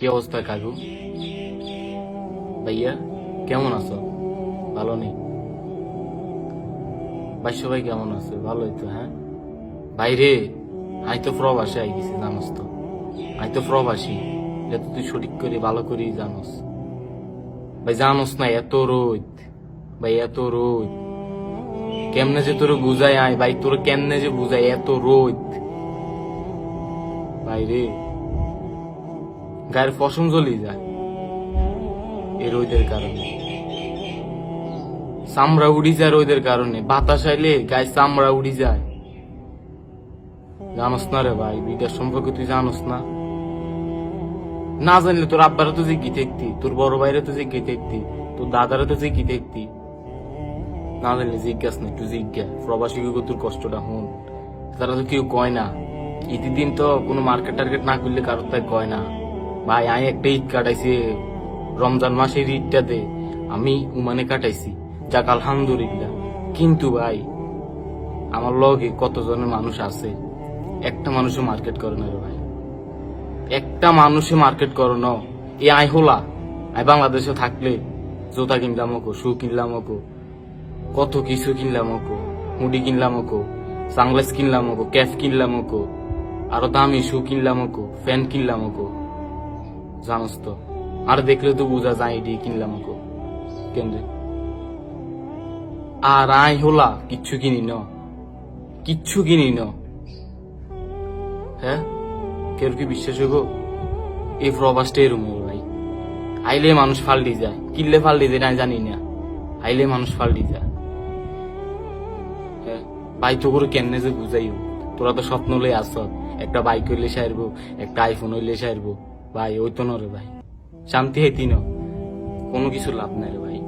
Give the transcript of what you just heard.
কি অবস্থা কাকু? ভাইয়া কেমন আছো? ভালো নেই? ভাই সবাই কেমন আছে? ভালোই তো। হ্যাঁ বাইরে আই তো প্রবাসী আই গেছি, জানোস তো। আই তো প্রবাসী, এটা তো তুই সঠিক করে ভালো করেই জানোস। ভাই জানোস না এত রোদ, ভাই এত রোদ। কেমনে যে তোর বুঝাই আয় ভাই, তোর কেমনে যে বুঝাই এত রোদ বাইরে, গায়ের পশম জ্বলি যায় এই রোদের কারণে। চামড়া উড়ি যায় রোদের কারণে, বাতাস আইলে গায়ে চামড়া উড়ি যায়। জানোস না রে ভাই, বিটার সম্পর্কে তুই জানোস না? না জানলে তোর আব্বারা তো জিজ্ঞি দেখতি, তোর বড় ভাইরা তো জিজ্ঞি দেখতি, তোর দাদারা তো জিজ্ঞি দেখতি। না জানলে জিজ্ঞাস না, একটু জিজ্ঞা প্রবাসী তোর কষ্টটা হন। তারা তো কেউ কয় না। ঈদের দিন তো কোনো মার্কেট টার্গেট না করলে কারোর তাই কয় না। ভাই আমি একটা ঈদ কাটাইছি, রমজান মাসের ঈদটাতে আমি উমানে কাটাইছি, যাক আলহামদুলিল্লাহ। কিন্তু ভাই আমার লগে কতজনের মানুষ আছে, একটা মানুষও মার্কেট করে না রে ভাই। একটা মানুষে মার্কেট করো না। এই আই হোলা আই বাংলাদেশে থাকলে জুতা কিনলাম ওকো, শু কিনলাম ওকো, কত কিছু কিনলাম ওকো, হুডি কিনলাম ওকো, সানগ্লাস কিনলাম ওকো, ক্যাফ কিনলাম ওকো, আরো দামি শু কিনলাম ওকো, ফ্যান কিনলাম ওকো। জানোস তো, আর দেখলে তো বোঝা যায় এটি কিনলাম ওকো কেন্দ্রে। আর আই হোলা কিচ্ছু কিনি ন, কিচ্ছু কিনি ন। হ্যাঁ কেউ কি বিশ্বাস হইব? এই প্রবাসটা এরম ভাই। আইলে মানুষ ফাল্টি যায়, কিনলে ফাল্টি যায় না জানি না, আইলে মানুষ ফাল্টি যায়। হ্যাঁ ভাই তো করে কেমনে যে বুঝাইও, তোরা তো স্বপ্ন লই আস, একটা বাইক হইলে সারবো, একটা আইফোন হইলে সারবো। ভাই ওই তো নরে ভাই, শান্তি হেতি ন, কোনো কিছু লাভ নাই রে ভাই।